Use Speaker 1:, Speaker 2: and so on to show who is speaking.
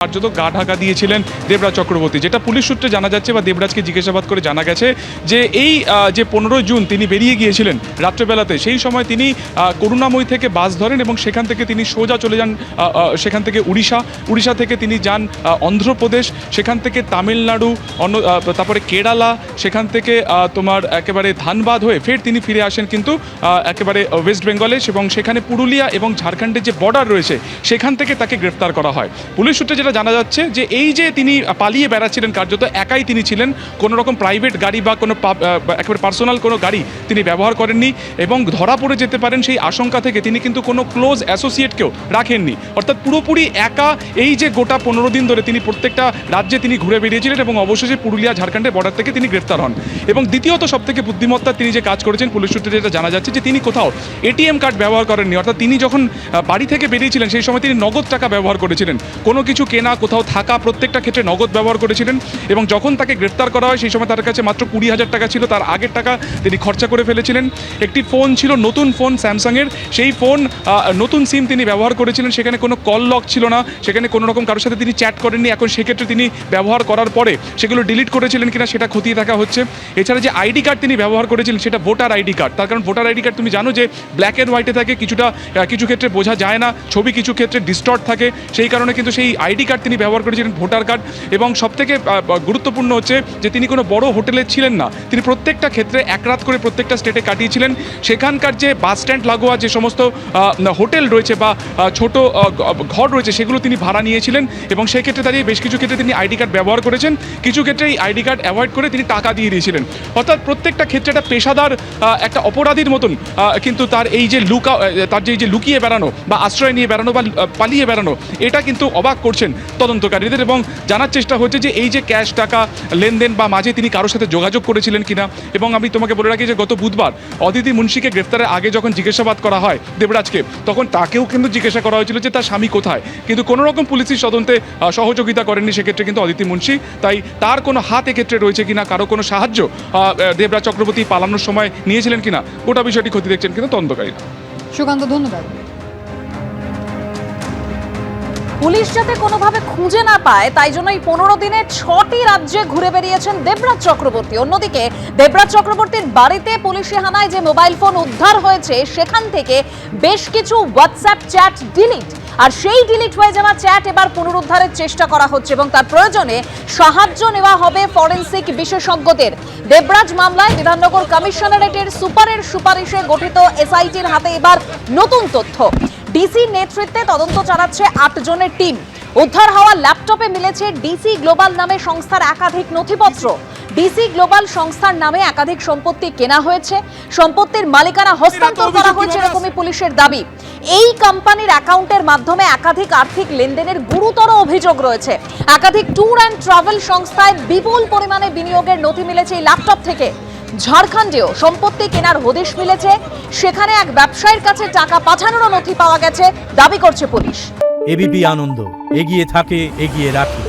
Speaker 1: কার্যত গা ঢাকা দিয়েছিলেন দেবরাজ চক্রবর্তী, যেটা পুলিশ সূত্রে জানা যাচ্ছে বা দেবরাজকে জিজ্ঞাসাবাদ করে জানা গেছে যে এই যে 15 জুন তিনি বেরিয়ে গিয়েছিলেন রাত্রেবেলাতে, সেই সময় তিনি করুণাময়ী থেকে বাস ধরেন এবং সেখান থেকে তিনি সোজা চলে যান সেখান থেকে উড়িষ্যা থেকে তিনি যান অন্ধ্রপ্রদেশ, সেখান থেকে তামিলনাড়ু, তারপরে কেরালা, সেখান থেকে তোমার একেবারে ধানবাদ হয়ে ফের তিনি ফিরে আসেন কিন্তু একেবারে ওয়েস্ট বেঙ্গলে, এবং সেখানে পুরুলিয়া এবং ঝাড়খণ্ডের যে বর্ডার রয়েছে সেখান থেকে তাকে গ্রেফতার করা হয়। পুলিশ সূত্রে যেটা জানা যাচ্ছে যে এই যে তিনি পালিয়ে বেড়াচ্ছিলেন, কার্যত একাই তিনি ছিলেন, কোনো রকম প্রাইভেট গাড়ি বা কোনো একেবারে পার্সোনাল কোনো গাড়ি তিনি ব্যবহার করেননি এবং ধরা পড়ে যেতে পারেন সেই আশঙ্কা থেকে তিনি কিন্তু কোনো ক্লোজ অ্যাসোসিয়েটকেও রাখেননি, অর্থাৎ পুরোপুরি একা এই যে গোটা 15 দিন ধরে তিনি প্রত্যেকটা রাজ্যে তিনি ঘুরে বেরিয়েছিলেন এবং অবশেষে পুরুলিয়া ঝাড়খণ্ডের বর্ডার থেকে তিনি গ্রেফতার হন। এবং দ্বিতীয়ত সবথেকে বুদ্ধিমত্তা তিনি যে কাজ করেছেন, পুলিশ সূত্রে যেটা জানা যাচ্ছে যে তিনি কোথাও এটিএম কার্ড ব্যবহার করেননি, অর্থাৎ তিনি যখন বাড়ি থেকে বেরিয়েছিলেন সেই সময় তিনি নগদ টাকা ব্যবহার করেছিলেন, কোনো কিছু কেনা কোথাও থাকা প্রত্যেকটা ক্ষেত্রে নগদ ব্যবহার করেছিলেন। এবং যখন তাকে গ্রেফতার করা হয় সেই সময় তার কাছে মাত্র 20,000 টাকা ছিল, তার আগের টাকা তিনি খরচা করে ফেলেছিলেন। একটি ফোন ছিল, নতুন ফোন স্যামসাংয়ের, সেই ফোন নতুন সিম তিনি ব্যবহার করেছিলেন, সেখানে কোনো কল লক ছিল না, সেখানে কোনো রকম কারোর সাথে তিনি চ্যাট করেননি। এখন সেক্ষেত্রে তিনি ব্যবহার করার পরে সেগুলো ডিলিট করেছিলেন কিনা সেটা খতিয়ে দেখা হচ্ছে। এছাড়া যে আইডি কার্ড তিনি ব্যবহার করেছিলেন সেটা ভোটার আইডি কার্ড, তার কারণ ভোটার আইডি কার্ড তুমি জানো যে ব্ল্যাক অ্যান্ড হোয়াইটে থাকে, কিছু ক্ষেত্রে বোঝা যায় না, ছবি কিছু ক্ষেত্রে ডিস্টর্ট থাকে, সেই কারণে কিন্তু সেই আইডি কার্ড তিনি ব্যবহার করেছিলেন, ভোটার কার্ড। এবং সবথেকে গুরুত্বপূর্ণ হচ্ছে যে তিনি কোনো বড় হোটেলে ছিলেন না, তিনি প্রত্যেকটা ক্ষেত্রে এক রাত করে প্রত্যেকটা স্টেটে কাটিয়েছিলেন। সেখানকার যে বাস স্ট্যান্ড লাগোয়া যে সমস্ত হোটেল রয়েছে বা ছোট ঘর রয়েছে সেগুলো তিনি ভাড়া নিয়েছিলেন এবং সেই ক্ষেত্রে দাঁড়িয়ে বেশ কিছু ক্ষেত্রে তিনি আইডি কার্ড ব্যবহার করেছেন, কিছু ক্ষেত্রে এই আইডি কার্ড অ্যাভয়েড করে তিনি টাকা দিয়ে দিয়েছিলেন। অর্থাৎ প্রত্যেকটা ক্ষেত্রে একটা পেশাদার একটা অপরাধীর মতন কিন্তু তার এই যে লুকিয়ে বেড়ানো বা আশ্রয় নিয়ে বেড়ানো বা পালিয়ে বেড়ানো, এটা কিন্তু অবাক করছেন তদন্তকারীদের। এবং জানার চেষ্টা হচ্ছে যে এই যে ক্যাশ টাকা লেনদেন বা মাঝে তিনি কারোর সাথে যোগাযোগ করেছিলেন কিনা। এবং আমি তোমাকে বলে রাখি যে গত বুধবার অদিতি মুন্সিকে গ্রেফতারের আগে যখন জিজ্ঞাসাবাদ করা হয় দেবরাজকে, তখন তাকেও কিন্তু জিজ্ঞাসা করা হয়েছিল যে তার স্বামী কোথায়, কিন্তু কোনো রকম পুলিশি তদন্তে সহযোগিতা করেননি সেক্ষেত্রে কিন্তু অদিতি মুন্সি। তাই তার কোনো হাত এক্ষেত্রে রয়েছে কিনা, কারো কোনো সাহায্য দেবরাজ চক্রবর্তী পালানোর সময় নিয়েছিলেন কিনা, গোটা বিষয়টি খতিয়ে দেখছেন কিন্তু তদন্তকারীরা।
Speaker 2: সুকান্ত, ধন্যবাদ।
Speaker 3: পুলিশ যাতে কোনোভাবে খুঁজে না পায় তাই জন্য এই 15 দিনে 6টি রাজ্যে ঘুরে বেরিয়েছেন দেবরাজ চক্রবর্তী। অন্যদিকে দেবরাজ চক্রবর্তীর বাড়িতে পুলিশি হানায় যে মোবাইল ফোন উদ্ধার হয়েছে সেখান থেকে বেশ কিছু হোয়াটসঅ্যাপ চ্যাট ডিলিট, আর সেই ডিলিট হয়ে যাওয়া চ্যাট এবার পুনরুদ্ধারের চেষ্টা করা হচ্ছে এবং তার প্রয়োজনে সাহায্য নেওয়া হবে ফরেনসিক বিশেষজ্ঞদের। দেবরাজ মামলায় বিধাননগর কমিশনারেটের সুপারের সুপারিশে গঠিত এসআইটির হাতে এবার নতুন তথ্য। ডিসি নেতৃত্বে তদন্ত চালাচ্ছে 8 জনের টিম। উদ্ধার হওয়া ল্যাপটপে মিলেছে ডিসি গ্লোবাল নামে সংস্থার একাধিক নথিপত্র। ডিসি গ্লোবাল সংস্থার নামে একাধিক সম্পত্তি কেনা হয়েছে, সম্পত্তির মালিকানা হস্তান্তর করা হয়েছে এরকমই পুলিশের দাবি। এই কোম্পানির অ্যাকাউন্টের মাধ্যমে একাধিক আর্থিক লেনদেনের গুরুতর অভিযোগ রয়েছে। একাধিক ট্যুর অ্যান্ড ট্রাভেল সংস্থায় বিপুল পরিমাণে বিনিয়োগের নথি মিলেছে এই ল্যাপটপ থেকে। ঝাড়খণ্ডেও সম্পত্তি কেনার হদিশ মিলেছে, সেখানে এক ব্যবসায়ীর কাছে টাকা পাঠানোর নথি পাওয়া গেছে দাবি করছে পুলিশ।
Speaker 4: এবিপি আনন্দ, এগিয়ে থাকে, এগিয়ে রাখে।